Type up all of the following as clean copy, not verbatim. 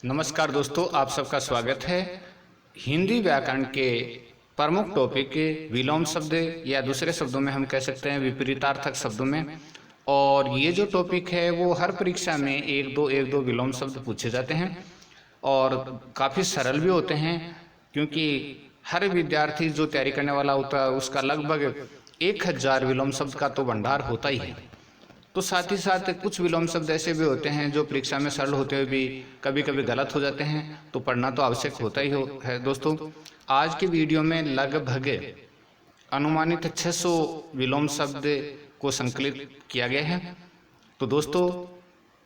नमस्कार दोस्तों, आप सबका स्वागत है। हिंदी व्याकरण के प्रमुख टॉपिक विलोम शब्द या दूसरे शब्दों में हम कह सकते हैं विपरीतार्थक शब्दों में। और ये जो टॉपिक है वो हर परीक्षा में एक दो विलोम शब्द पूछे जाते हैं और काफ़ी सरल भी होते हैं, क्योंकि हर विद्यार्थी जो तैयारी करने वाला होता है उसका लगभग 1000 विलोम शब्द का तो भंडार होता ही है। तो साथ ही साथ कुछ विलोम शब्द ऐसे भी होते हैं जो परीक्षा में सरल होते हुए भी कभी कभी गलत हो जाते हैं, तो पढ़ना तो आवश्यक होता ही है। दोस्तों, आज के वीडियो में लगभग अनुमानित 600 विलोम शब्द को संकलित किया गया है। तो दोस्तों,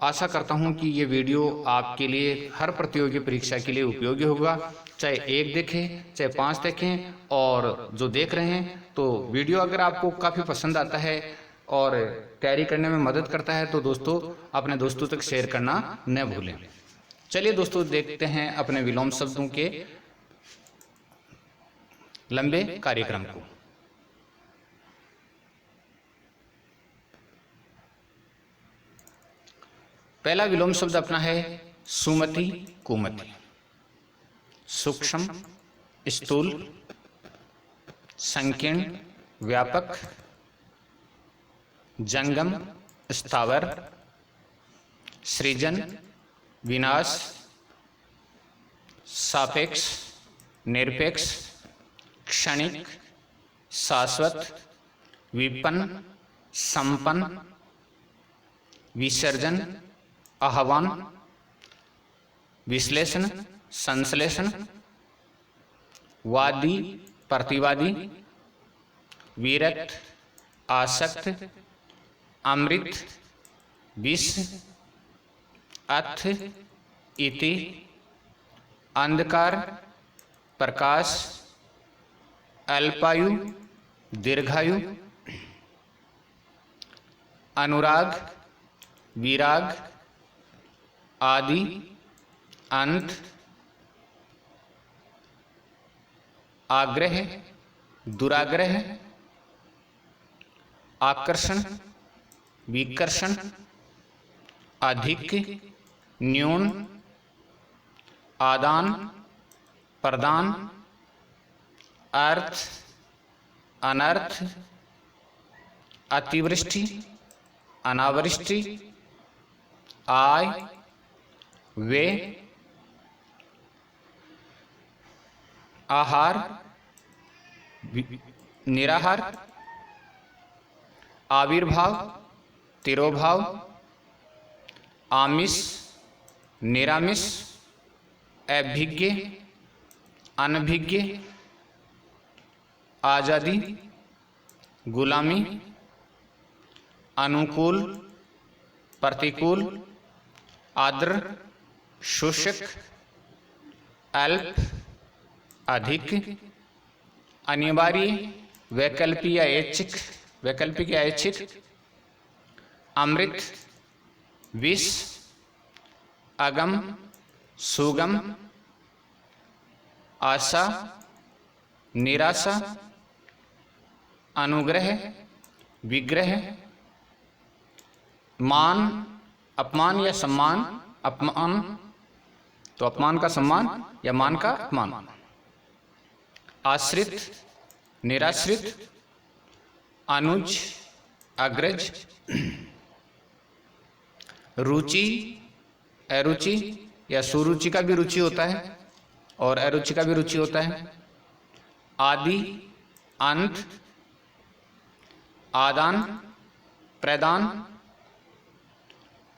आशा करता हूं कि ये वीडियो आपके लिए हर प्रतियोगी परीक्षा के लिए उपयोगी होगा। चाहे एक देखें चाहे 5 देखें, और जो देख रहे हैं तो वीडियो अगर आपको काफ़ी पसंद आता है और तैयारी करने में मदद करता है तो दोस्तों अपने दोस्तों तक शेयर करना न भूलें। चलिए दोस्तों, देखते हैं अपने विलोम शब्दों के लंबे कार्यक्रम को। पहला विलोम शब्द अपना है सुमति कुमति। सूक्ष्म, स्थूल, संकीर्ण, व्यापक, जंगम, स्थावर, सृजन, विनाश, सापेक्ष, निरपेक्ष, क्षणिक, शाश्वत, विपन्न, संपन्न, विसर्जन, आह्वान, विश्लेषण, संश्लेषण, वादी, प्रतिवादी, विरक्त, आसक्त, अमृत, विष, अथ, इति, अंधकार, प्रकाश, अल्पायु, दीर्घायु, अनुराग, विराग, आदि, अंत, आग्रह, दुराग्रह, आकर्षण, विकर्षण, अधिक, न्यून, आदान प्रदान, अर्थ, अनर्थ, अतिवृष्टि, अनावृष्टि, आय, व्यय, आहार, निराहार, आविर्भाव, तिरोभाव, आमिष, निरामिष, अभिज्ञ, अनभिज्ञ, आजादी, गुलामी, अनुकूल, प्रतिकूल, आर्द्र, शुष्क, अल्प, अधिक, अनिवार्य, वैकल्पिक या ऐच्छिक, अमृत, विष, अगम, सुगम, आशा, निराशा, अनुग्रह, विग्रह, मान, अपमान या सम्मान, अपमान तो अपमान का सम्मान या मान का अपमान, आश्रित, निराश्रित, अनुज, अग्रज, रुचि, अरुचि या सुरुचि का भी रुचि होता है और अरुचि का भी रुचि होता है, आदि, अंत, आदान प्रदान,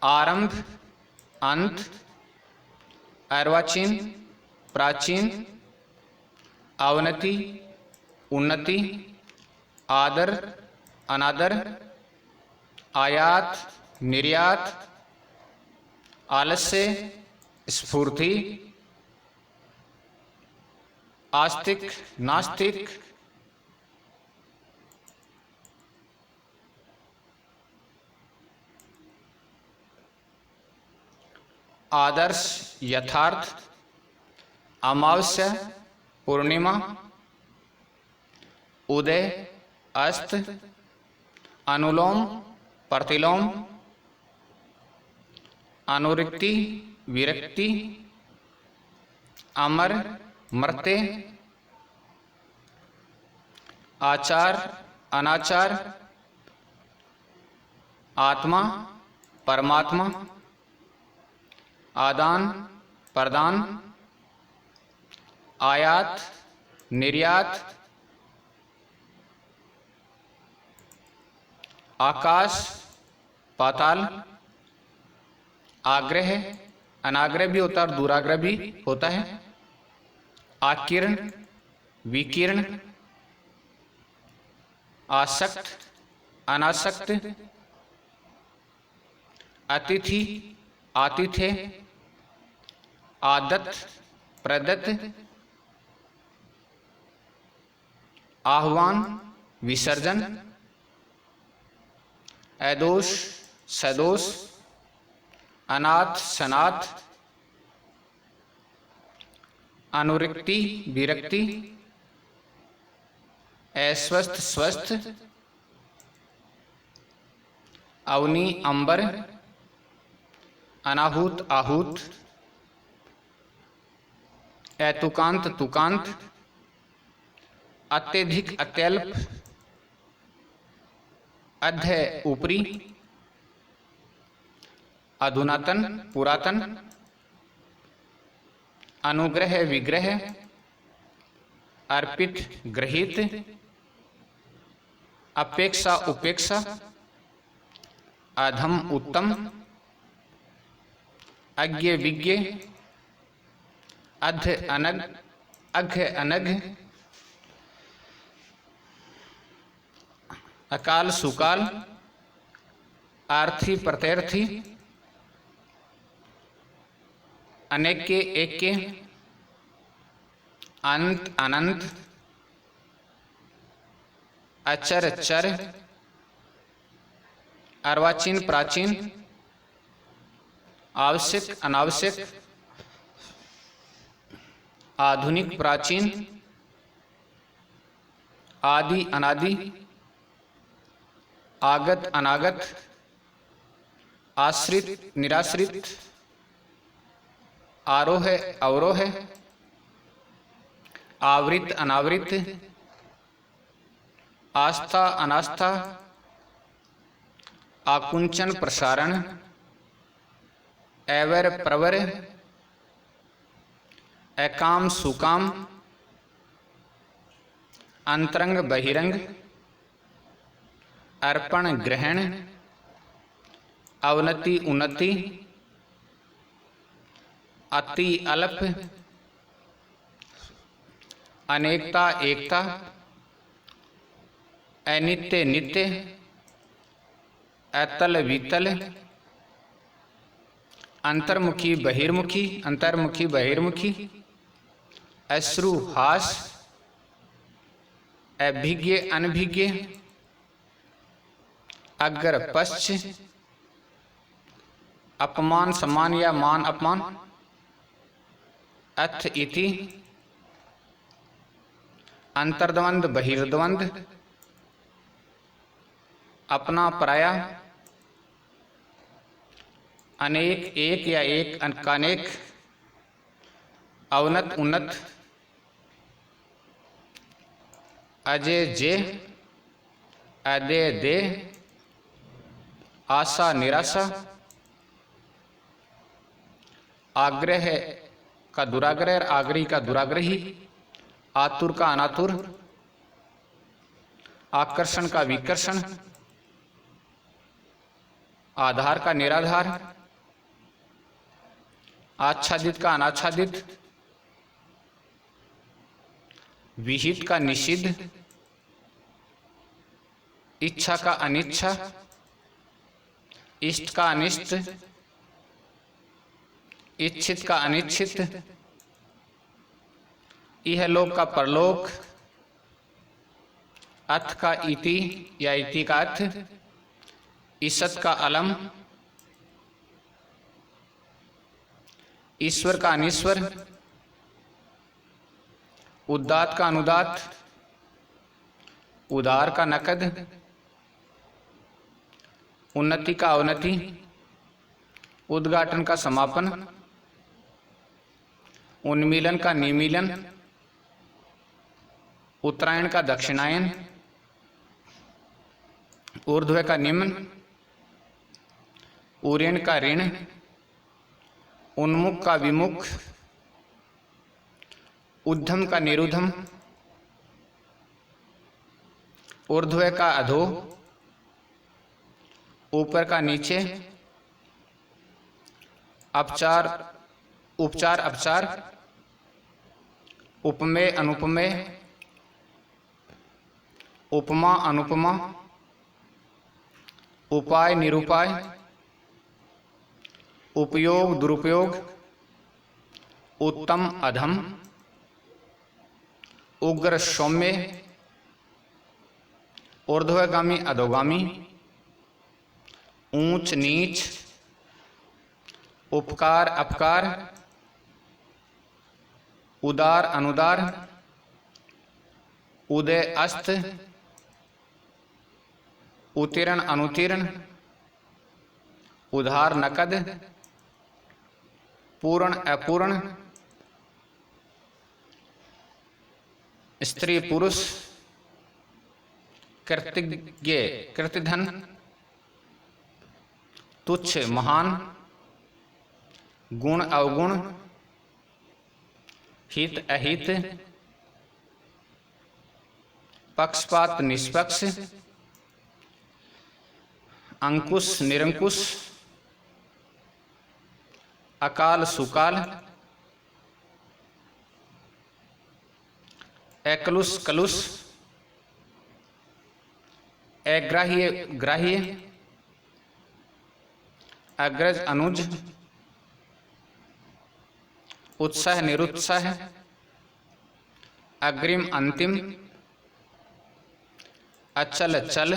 आरंभ, अंत, अर्वाचीन, प्राचीन, अवनति, उन्नति, आदर, अनादर, आयात, निर्यात, आलस्य, स्फूर्ति, आस्तिक, नास्तिक, आदर्श, यथार्थ, अमावस्या, पूर्णिमा, उदय, अस्त, अनुलोम, प्रतिलोम, अनुरिक्ति, विरक्ति, अमर मर्त्य, आचार अनाचार, आत्मा परमात्मा, आदान प्रदान, आयात निर्यात, आकाश पाताल, आग्रह अनाग्रह भी होता है और दुराग्रह भी होता है, आकिरण विकिरण, आसक्त अनासक्त, अतिथि आतिथ्य, आदत प्रदत्त, आह्वान विसर्जन, अदोष सदोष, अनाथ सनाथ, अनुरक्ति विरक्ति, अस्वस्थ स्वस्थ, अवनी अंबर, अनाहूत आहूत, अतुकांत तुकांत, अत्यधिक अत्यल्प, अध्य ऊपरी, अधुनातन पुरातन, अनुग्रह विग्रह, अर्पित ग्रहित, अपेक्षा उपेक्षा, अधम उत्तम, अज्ञ विज्ञ, अध अनग अघ अनघ, अकाल सुकाल, आर्थी प्रत्यर्थी, अनेके एके, अंत अनंत, अचर चर, अर्वाचीन प्राचीन, आवश्यक अनावश्यक, आधुनिक प्राचीन, आदि अनादि, आगत अनागत, आश्रित निराश्रित, आरोह अवरोह, आवृत अनावृत, आस्था अनास्था, आकुंचन प्रसारण, एवर प्रवर, अकाम सुकाम, अंतरंग बहिरंग, अर्पण ग्रहण, अवनति उन्नति, अति अल्प, अनेकता एकता, अनित्य नित्य, अतल वितल, अंतर्मुखी बहिर्मुखी, अंतर्मुखी बहिर्मुखी, अश्रु हास, अभिज्ञ अनभिज्ञ, अग्र पश्च, अपमान सम्मान या मान अपमान, अथ इति, अंतर्द्वंद बहिर्द्वंद, अपना पराया, अनेक एक या एक अनेक, अवनत उन्नत, अजय जे, अदय दे, आशा निराशा, आग्रह का दुराग्रह और आग्रही का दुराग्रही, आतुर का अनातुर, आकर्षण का विकर्षण, आधार का निराधार, आच्छादित का अनाच्छादित, विहित का निषिद्ध, इच्छा का अनिच्छा, इष्ट का अनिष्ट, इच्छित का अनिच्छित, इहलोक का परलोक, अथ का इति या इति का अथ, ईसत का अलम, ईश्वर का अनीश्वर, उदात का अनुदात, उदार का नकद, उन्नति का अवनति, उद्घाटन का समापन, उन्मीलन का निमीलन, उत्तरायण का दक्षिणायन, ऊर्ध्व का निम्न, उरेण का ऋण, उन्मुख का विमुख, ऊर्ध्व का निरुद्धम, ऊर्ध्व का अधो, ऊपर का नीचे, अपचार उपचार अपचार, उपमेय अनुपमेय, उपमा अनुपमा, उपाय निरुपाय, उपयोग दुरुपयोग, उत्तम अधम, उग्र सौम्य, ऊर्ध्वगामी अधोगामी, ऊंच नीच, उपकार अपकार, उदार अनुदार, उदय अस्त, उत्तीर्ण अनुत्तीर्ण, उधार नकद, पूर्ण अपूर्ण, स्त्री पुरुष, कृतज्ञ कृतधन, तुच्छ महान, गुण अवगुण, हित अहित, पक्षपात निष्पक्ष, अंकुश निरंकुश, अकाल सुकाल, एकलुष कलुष, अग्राह्य ग्राह्य, अग्रज अनुज, उत्साह निरुत्साह, अग्रिम अंतिम, अचल चल,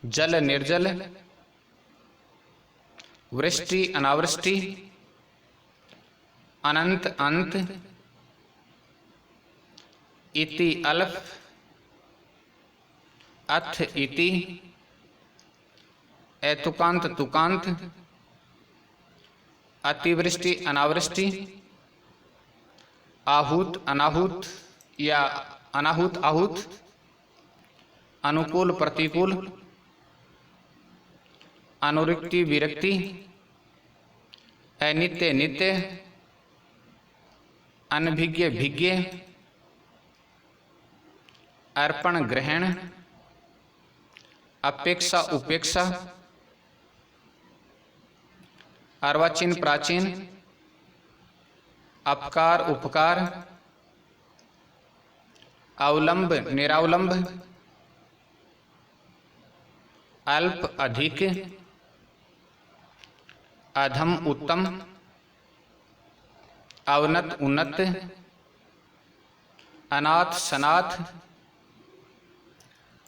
जल निर्जल, वृष्टि अनावृष्टि, अनंत अंत, इति अल्प, अथ इति, एतुकांत तुकांत, अतिवृष्टि अनावृष्टि, आहूत अनाहूत या अनाहूत आहूत, अनुकूल प्रतिकूल, अनुरिक्ति विरक्ति, अनित्य नित्य, अनभिज्ञ भिज्ञ, अर्पण ग्रहण, अपेक्षा उपेक्षा, अर्वाचीन प्राचीन, अपकार उपकार, अवलंब निरावलंब, अल्प अधिक, अधम उत्तम, अवनत उन्नत, अनाथ सनाथ,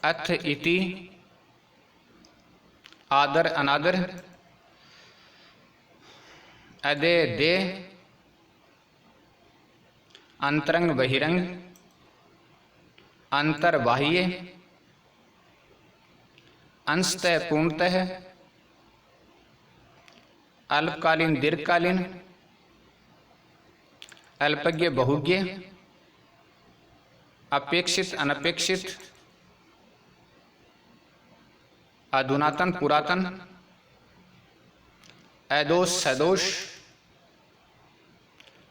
अथ इति, आदर अनादर, अदे दे, अंतरंग बहिरंग, अंतर बाह्य, अंशतः पूर्णतः, अल्पकालीन दीर्घकालीन, अल्पज्ञ बहुज्ञ, अपेक्षित अनपेक्षित, अधुनातन पुरातन, अदोष सदोष,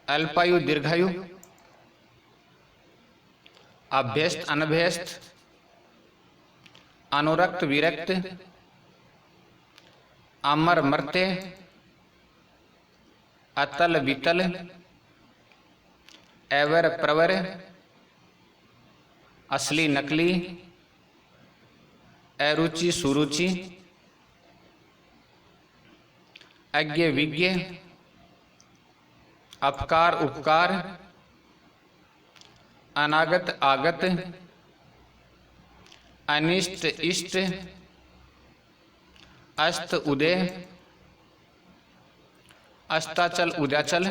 अल्पायु दीर्घायु, अभ्यस्त अनभ्यस्त, अनुरक्त विरक्त, अमर मर्त्य, अतल वितल, एवर प्रवर, असली नकली, अरुचि सुरुचि, अज्ञ विज्ञ, अपकार उपकार, अनागत आगत, अनिष्ट इष्ट, अस्त उदय, अस्ताचल उद्याचल,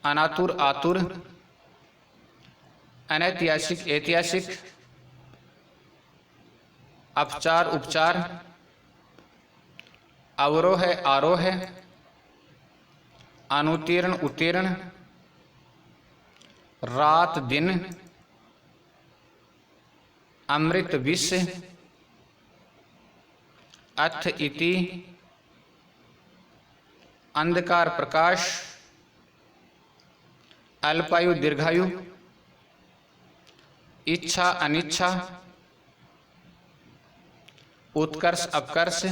अनातुर आतुर, अनैतिहासिक ऐतिहासिक, अपचार उपचार, अवरोह आरोह, अनुतीर्ण उत्तीर्ण, रात दिन, अमृत विष, अथ इति, अंधकार प्रकाश, अल्पायु दीर्घायु, इच्छा अनिच्छा, उत्कर्ष अपकर्ष,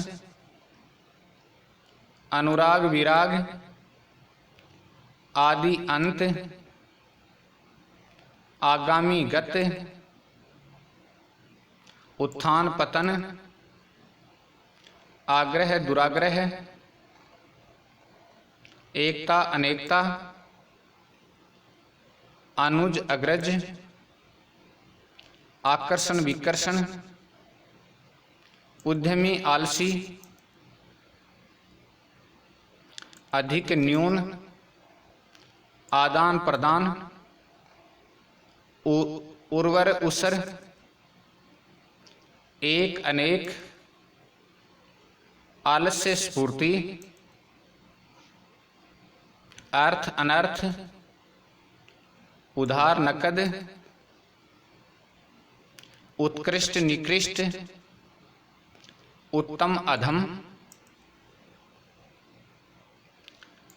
अनुराग विराग, आदि अंत, आगामी गत, उत्थान पतन, आग्रह दुराग्रह, एकता अनेकता, अनुज अग्रज, आकर्षण विकर्षण, उद्यमी आलसी, अधिक न्यून, आदान प्रदान, उर्वर उसर, एक अनेक, आलस्य स्फूर्ति, अर्थ अनर्थ, उधार नकद, उत्कृष्ट निकृष्ट, उत्तम अधम,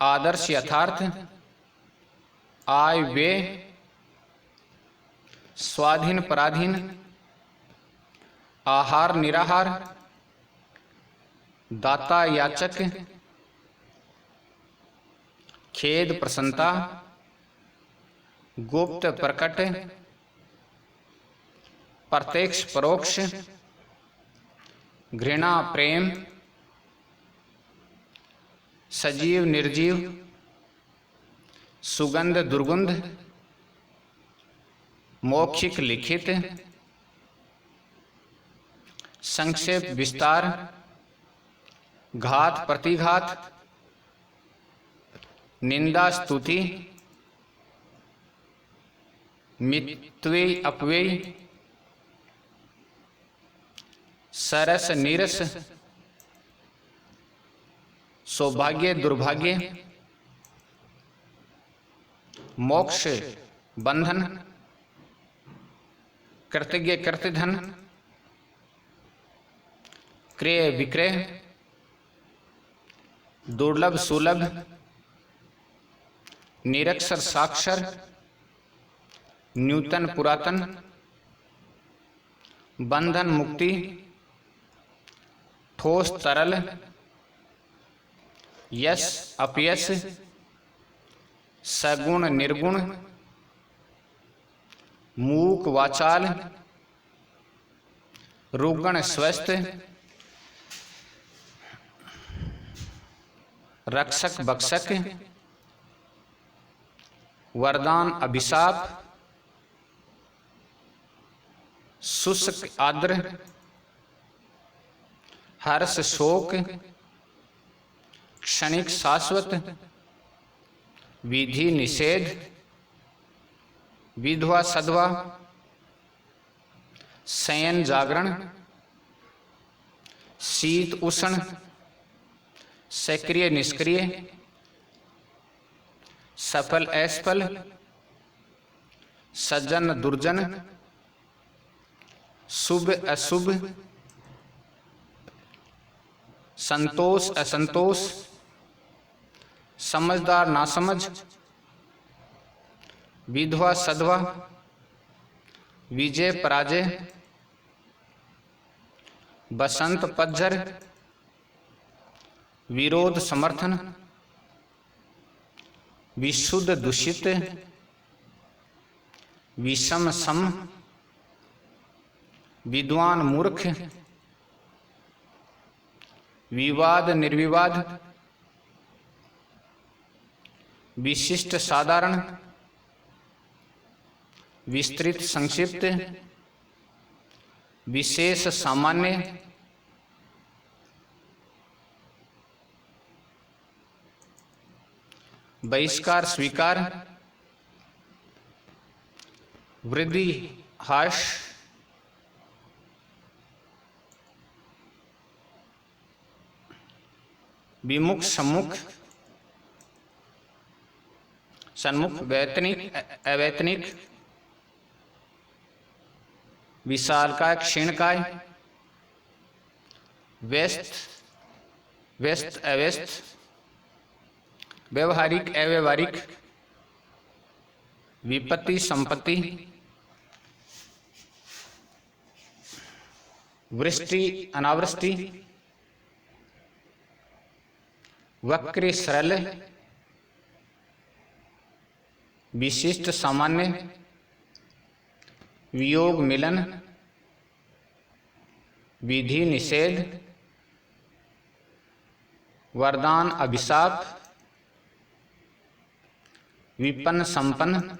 आदर्श यथार्थ, आय व्यय, स्वाधीन पराधीन, आहार निराहार, दाता याचक, खेद प्रसन्नता, गुप्त प्रकट, प्रत्यक्ष परोक्ष, घृणा प्रेम, सजीव निर्जीव, सुगंध दुर्गंध, मौखिक लिखित, संक्षेप विस्तार, घात प्रतिघात, निंदा स्तुति, मितव्यय अपव्यय, सरस नीरस, सौभाग्य दुर्भाग्य, मोक्ष बंधन, कृतज्ञ कृतधन, क्रय विक्रय, दुर्लभ सुलभ, निरक्षर साक्षर, न्यूतन पुरातन, बंधन मुक्ति, ठोस तरल, यश अपयश, सगुण निर्गुण, मूक वाचाल, रुग्ण स्वस्थ, रक्षक बक्षक, वरदान अभिशाप, शुष्क आर्द्र, हर्ष शोक, क्षणिक शाश्वत, विधि निषेध, विधवा सधवा, शयन जागरण, शीत उष्ण, सक्रिय निष्क्रिय, सफल असफल, सज्जन दुर्जन, शुभ अशुभ, संतोष असंतोष, समझदार नासमझ, विधवा सधवा, विजय पराजय, बसंत पतझर, विरोध समर्थन, विशुद्ध दूषित, विषम सम, विद्वान मूर्ख, विवाद निर्विवाद, विशिष्ट साधारण, विस्तृत संक्षिप्त, विशेष सामान्य, बहिष्कार स्वीकार, वृद्धि हाश, विमुख सम्मुख, सन्मुख वैतनिक अवैतनिक, विशालकाय क्षीणकाय, व्यस्त व्यस्त अव्यस्त, व्यवहारिक अव्यवहारिक, विपत्ति संपत्ति, वृष्टि अनावृष्टि, वक्र सरल, विशिष्ट सामान्य, वियोग मिलन, विधि निषेध, वरदान अभिशाप, विपन्न संपन्न,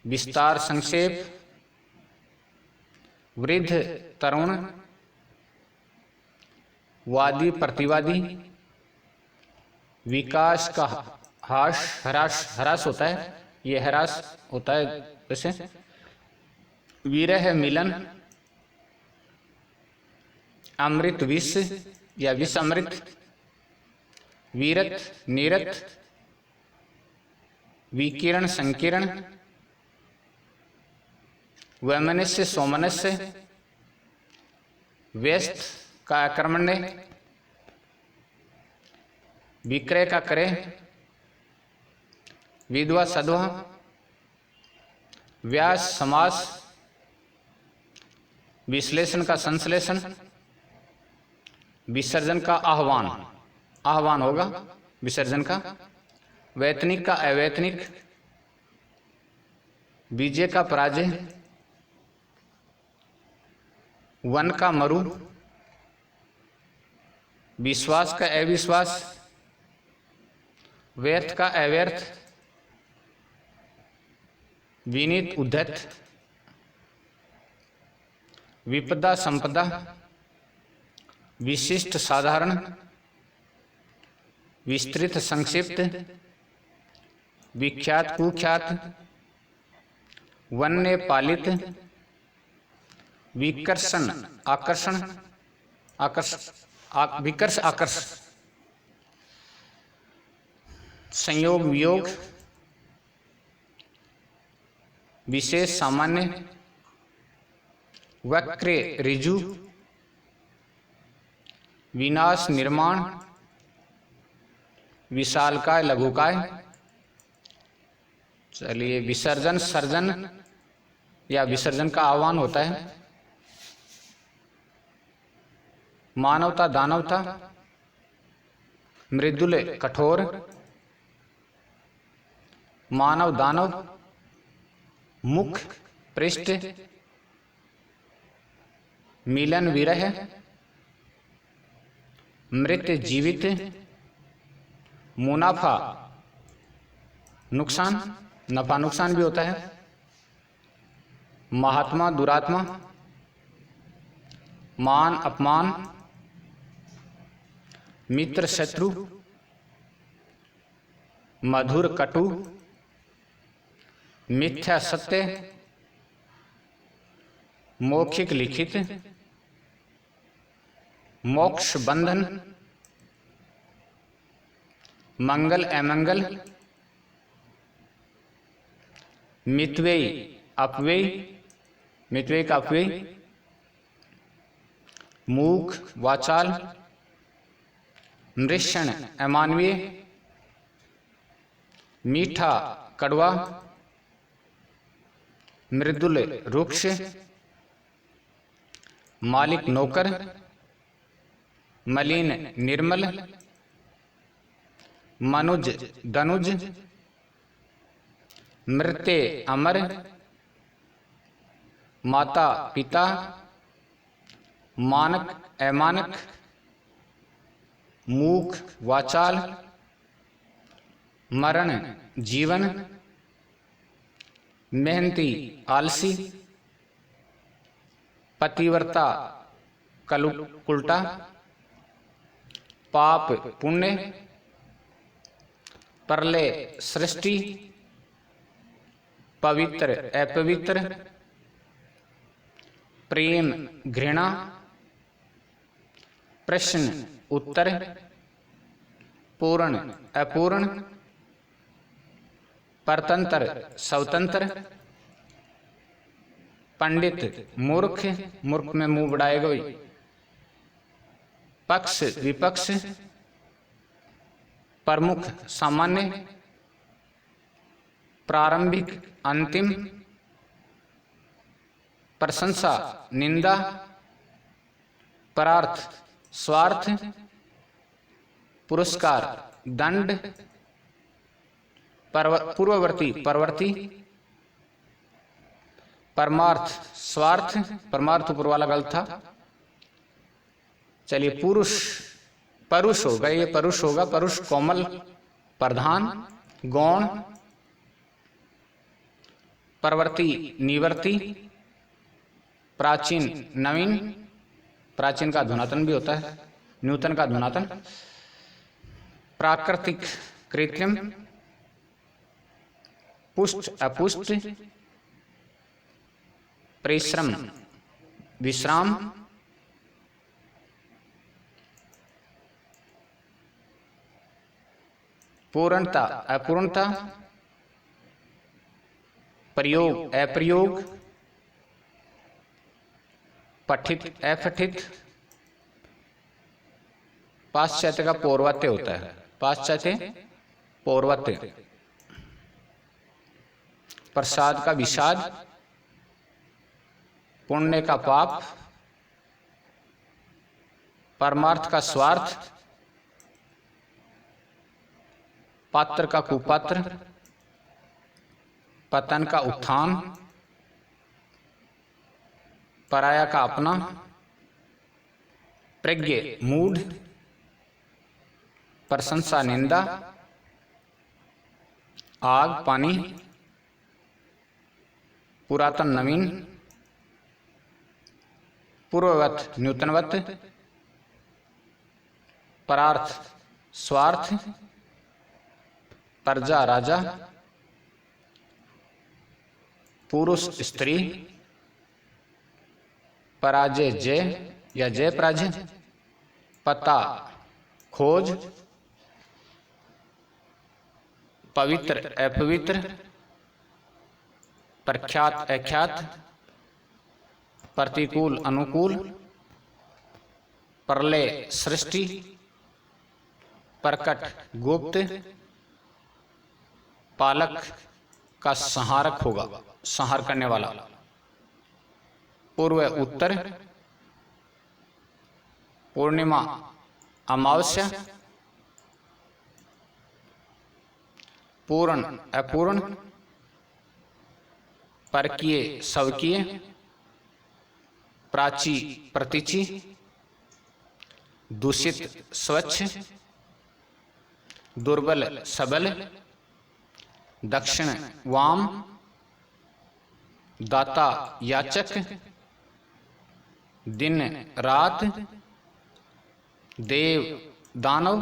विस्तार संक्षेप, वृद्ध तरुण, वादी प्रतिवादी, विकास का ह्रास होता है, ये ह्रास होता है वैसे, विरह मिलन, अमृत विष या विष अमृत, वीरत नीरत, विकिरण संकिरण, वैमनस्य सोमनस्य, व्यस्त का आक्रमण्य, विक्रय का क्रय, विधवा सधवा, व्यास समास, विश्लेषण का संश्लेषण, विसर्जन का आह्वान, आह्वान होगा विसर्जन का, वैतनिक का अवैतनिक, विजय का पराजय, वन का मरु, विश्वास का अविश्वास, व्यर्थ का अव्यर्थ, विनीत उद्धत, विपदा संपदा, विशिष्ट साधारण, विस्तृत संक्षिप्त, विख्यात कुख्यात, वन्य पालित, विकर्षण आकर्षण, विकर्ष आकर्ष, संयोग वियोग, विशेष सामान्य, वक्र ऋजु, विनाश निर्माण, विशालकाय लघुकाय। चलिए, विसर्जन सर्जन या विसर्जन का आह्वान होता है। मानवता दानवता, मृदुल कठोर, मानव दानव, मुख पृष्ठ, मिलन विरह, मृत जीवित, मुनाफा नुकसान, नफा नुकसान भी होता है, महात्मा दुरात्मा, मान अपमान, मित्र शत्रु, मधुर कटु, मिथ्या सत्य, मौखिक लिखित, मोक्ष बंधन, मंगल अमंगल, मितव्ययी अपव्ययी, मितव्ययी का अपव्ययी, मूक वाचाल, मृषण अमानवीय, मीठा कड़वा, मृदुल रुक्ष, मालिक नौकर, मलिन निर्मल, मनुज दनुज, मृत्य अमर, माता पिता, मानक अमानक, मूक वाचाल, मरण जीवन, मेहनती आलसी, पतिव्रता उल्टा, पाप पुण्य, प्रलय सृष्टि, पवित्र अपवित्र, प्रेम घृणा, प्रश्न उत्तर, पूर्ण अपूर्ण, परतंत्र स्वतंत्र, पंडित मूर्ख, मूर्ख में मुंह बढ़ाएगा वही, पक्ष विपक्ष, प्रमुख सामान्य, प्रारंभिक अंतिम, प्रशंसा निंदा, परार्थ स्वार्थ, पुरस्कार दंड, पूर्ववर्ती परवर्ती, परमार्थ स्वार्थ, परमार्थ ऊपर वाला गलत था। चलिए पुरुष, परुष होगा, ये परुष होगा, परुष कोमल प्रधान, गौण, परवर्ती निवर्ती, प्राचीन नवीन, प्राचीन का धुनातन भी होता है, नूतन का धुनातन, प्राकृतिक कृत्रिम, पुष्ट अपुष्ट, परिश्रम विश्राम, पूर्णता अपूर्णता, प्रयोग अप्रयोग, पठित अपठित, पाश्चात्य का पौर्वात्य होता है, पाश्चात्य पौर्वात्य, प्रसाद का विषाद, पुण्य का पाप, परमार्थ का स्वार्थ, पात्र का कुपात्र, पतन का उत्थान, पराया का अपना, प्रज्ञ मूढ़, प्रशंसा निंदा, आग पानी, पुरातन नवीन, पूर्ववत नूतनवत, परार्थ स्वार्थ, प्रजा राजा, पुरुष स्त्री, पराजय जय या जय पराजय, पता खोज, पवित्र अपवित्र, प्रख्यात अख्यात, प्रतिकूल अनुकूल, प्रलय सृष्टि, प्रकट गुप्त, पालक का संहारक होगा, संहार करने वाला, पूर्व उत्तर, पूर्णिमा अमावस्या, पूर्ण अपूर्ण, परकीय स्वकीय, प्राची प्रतीची, दूषित स्वच्छ, दुर्बल सबल, दक्षिण वाम, दाता याचक, दिन रात, देव दानव,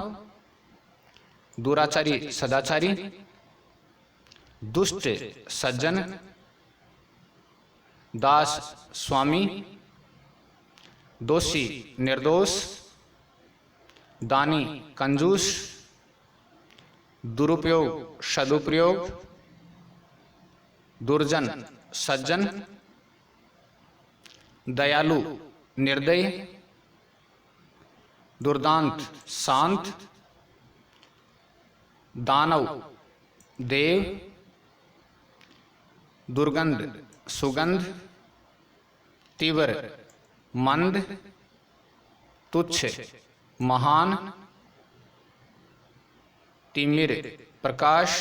दुराचारी सदाचारी, दुष्ट सज्जन, दास स्वामी, दोषी निर्दोष, दानी कंजूस, दुरुपयोग सदुपयोग, दुर्जन सज्जन, दयालु निर्दय, दुर्दांत शांत, दानव देव, दुर्गंध सुगंध, तीव्र मंद, तुच्छ महान, तिमिर प्रकाश,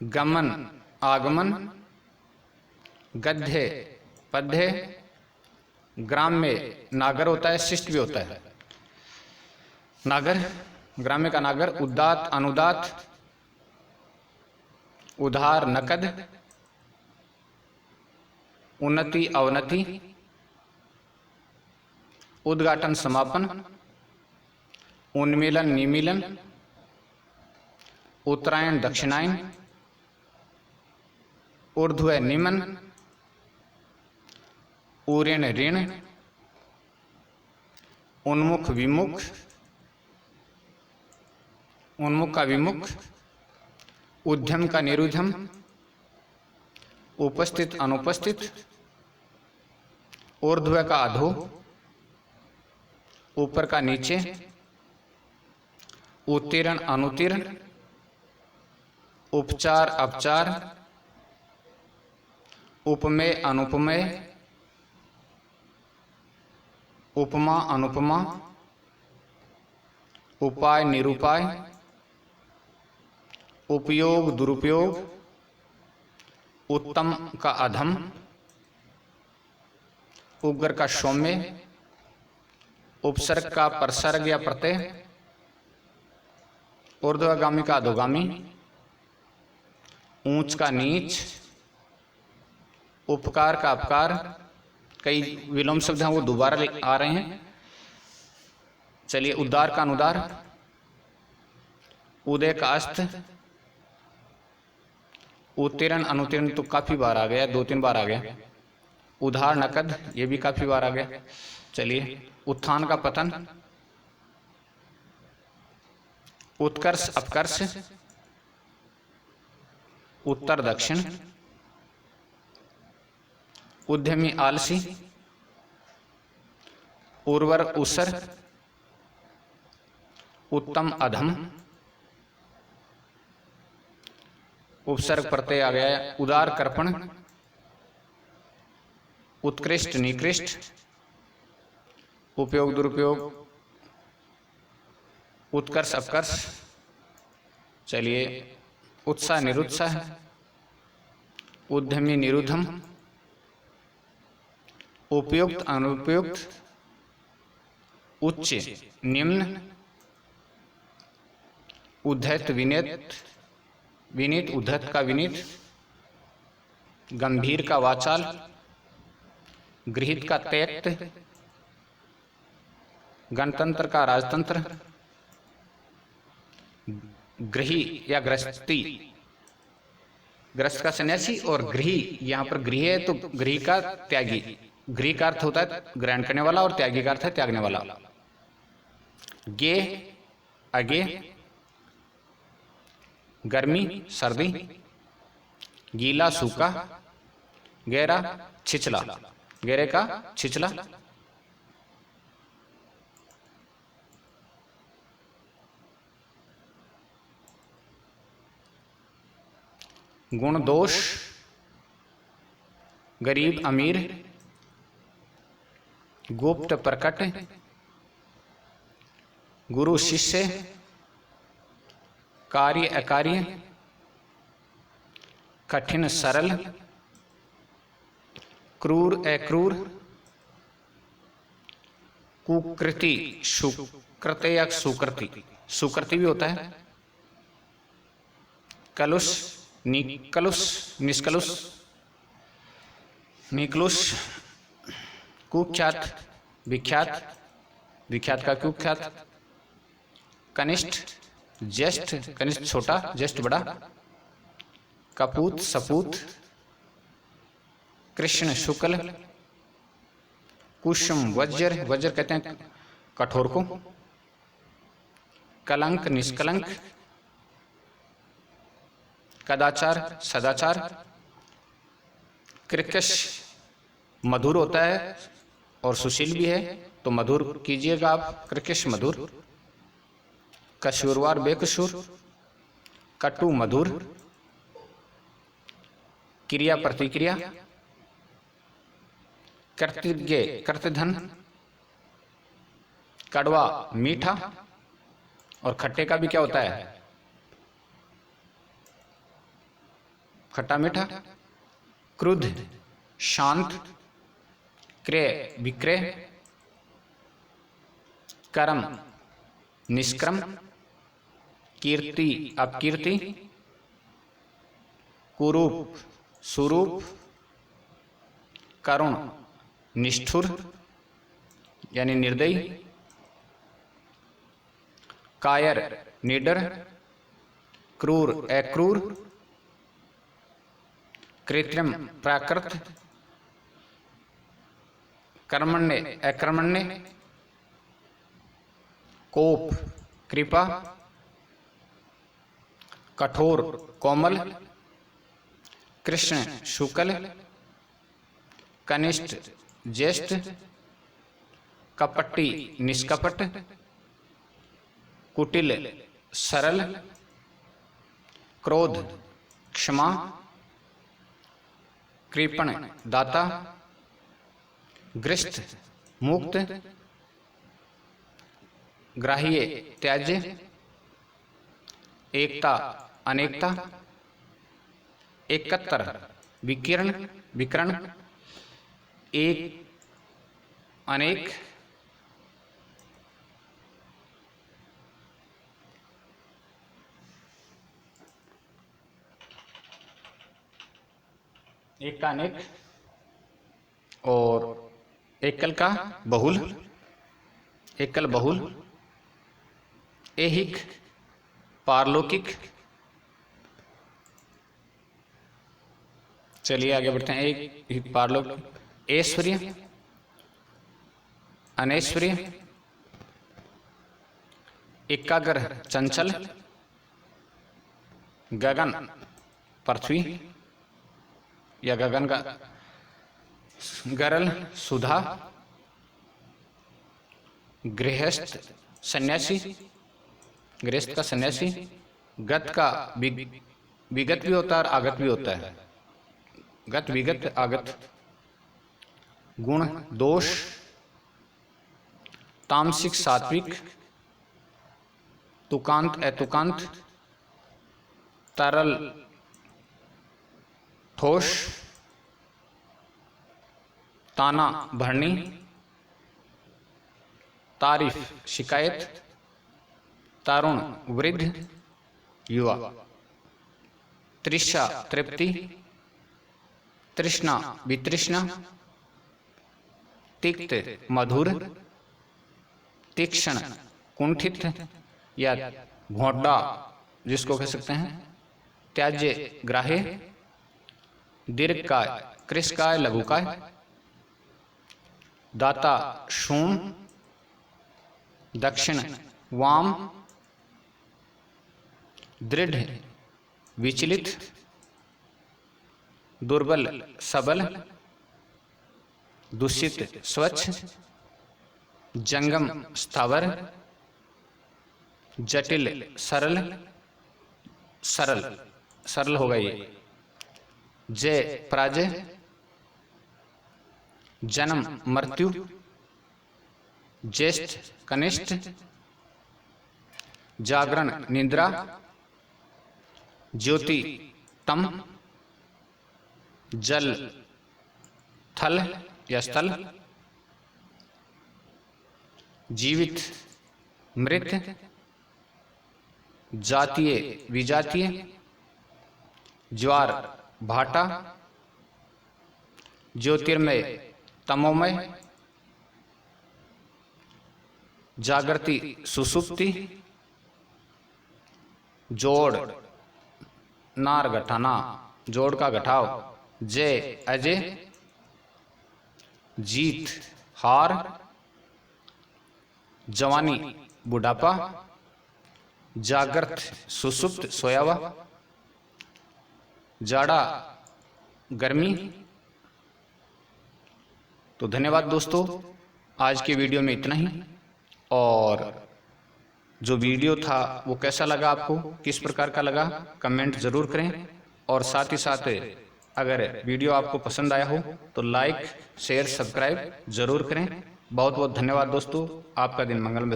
गमन आगमन, गद्य पद्य, ग्राम्य नागर होता है, शिष्ट भी होता है, नागर ग्राम्य का नागर, उदात अनुदात, उधार नकद, उन्नति अवनति, उद्घाटन समापन, उन्मीलन निमीलन, उत्तरायण दक्षिणायन, ऊर्ध्व निमन, ऊर्यन ऋण, उन्मुख विमुख, उन्मुख का विमुख, उद्यम का निरुद्धम, उपस्थित अनुपस्थित, ऊर्ध्व का अधो, ऊपर का नीचे, उत्तीर्ण अनुत्तीर्ण, उपचार अपचार, उपमेय अनुपमेय, उपमा अनुपमा, उपाय निरुपाय, उपयोग दुरुपयोग, उत्तम का अधम, उग्र का सौम्य, उपसर्ग का परसर्ग या प्रत्यय, ऊर्ध्वगामी का अधोगामी, ऊंच का नीच, उपकार का अपकार। कई विलोम शब्द हैं वो दोबारा आ रहे हैं। चलिए, उद्धार का अनुदार, उदय का अस्त, उत्तीर्ण अनुत्तीर्ण तो काफी बार आ गया, 2-3 बार आ गया। उधार नकद, ये भी काफी बार आ गया। चलिए, उत्थान का पतन, उत्कर्ष अपकर्ष, उत्तर दक्षिण, उद्यमी आलसी, उर्वर उसर, उत्तम अधम, उपसर्ग प्रत्यय आ गया है। उदार कर्पण, उत्कृष्ट निकृष्ट, उपयोग दुरुपयोग, उत्कर्ष अपकर्ष। चलिए, उत्साह निरुत्साह, उद्यमी निरुद्धम, उपयुक्त अनुपयुक्त, उच्च निम्न, उद्धत विनीत, विनीत उद्धत का विनीत, गंभीर का वाचाल, गृहीत का त्यक्त, गणतंत्र का राजतंत्र, गृही या ग्रस्ती, ग्रस्त का सन्यासी, और गृही, यहाँ पर गृह है तो गृही का त्यागी। गृह का अर्थ होता है ग्रहण करने वाला और त्यागी का अर्थ है त्यागने वाला। गे अगे, गर्मी सर्दी, गीला सूखा, गहरा छिछला, गहरे का छिछला, गुण दोष, गरीब अमीर, गुप्त प्रकट, गुरु शिष्य, कार्य अकार्य, कठिन सरल, क्रूर अक्रूर, कुकृति सुकृति या सुकृति, सुकृति भी होता है, कलुष निकलुष, निष्कलुष, निकलुष, कुख्यात विख्यात, विख्यात का कुख्यात, कनिष्ठ ज्येष्ठ, कनिष्ठ छोटा ज्येष्ठ बड़ा, कपूत सपूत, कृष्ण शुक्ल, कुसुम वज्र, वज्र कहते हैं कठोर को, कलंक निष्कलंक, कदाचार सदाचार, कृकश मधुर होता है और सुशील भी है तो मधुर कीजिएगा आप, कृकश मधुर, कसूरवार बेकसूर, कटु मधुर, क्रिया प्रतिक्रिया, कर्तज्ञ कर्तधन, कड़वा मीठा, और खट्टे का भी क्या होता है खट्टा मीठा, क्रुद्ध शांत, क्रय विक्रय, कर्म निष्क्रम, कीर्ति अपकीर्ति, कुरूप सुरूप, करुण निष्ठुर यानी निर्दयी, कायर निडर, क्रूर अक्रूर, कृत्रिम प्राकृत, कर्मण्य अकर्मण्य, कोप कृपा, कठोर कोमल, कृष्ण शुक्ल, कनिष्ठ ज्येष्ठ, कपटी निष्कपट, कुटिल सरल, क्रोध क्षमा, कृपण दाता, ग्रस्त मुक्त, ग्राह्य त्याज्य, एकता अनेकता, एकत्र विकिरण विकरण, एक अनेक, एक का अनेक, और एकल का बहुल, एकल बहुल, ऐहिक पारलौकिक। चलिए आगे बढ़ते हैं। एक पारलौकिक, ऐश्वर्य अनैश्वर्य, एकाग्र चंचल, गगन पृथ्वी या गगन का, गरल सुधा, गृहस्थ सन्यासी, गृहस्थ का सन्यासी, गत का विगत भी होता है और आगत भी होता है, गत विगत आगत, गुण दोष, तामसिक सात्विक, तुकांत अतुकांत, तरल ठोस, ताना भरनी, तारीफ शिकायत, तरुण वृद्ध युवा, तृषा तृप्ति, तृष्णा वितृष्णा, तिक्त मधुर, तीक्ष्ण कुंठित या भोंडा जिसको कह सकते हैं, त्याज्य ग्राह्य, दीर्घकाय कृशकाय लघुकाय, दाता शून, दक्षिण वाम, दृढ़ विचलित, दुर्बल सबल, दूषित स्वच्छ, जंगम स्थावर, जटिल सरल, सरल सरल होगा ये, जय पराजय, जन्म मृत्यु, ज्येष्ठ कनिष्ठ, जागरण निद्रा, ज्योति तम, जल थल या स्थल, जीवित मृत, जातीय विजातीय, ज्वार भाटा, ज्योतिर्मय तमोमय, जागृति सुसुप्ति, जोड़ नार गठाना, जोड़ का गठाव, जय अजय, जीत हार, जवानी बुढ़ापा, जागृत सुसुप्त सोया हुआ, जाड़ा गर्मी। तो धन्यवाद दोस्तों, आज के वीडियो में इतना ही। और जो वीडियो था वो कैसा लगा आपको, किस प्रकार का लगा, कमेंट ज़रूर करें। और साथ ही साथ अगर वीडियो आपको पसंद आया हो तो लाइक शेयर सब्सक्राइब ज़रूर करें। बहुत बहुत धन्यवाद दोस्तों, आपका दिन मंगलमय।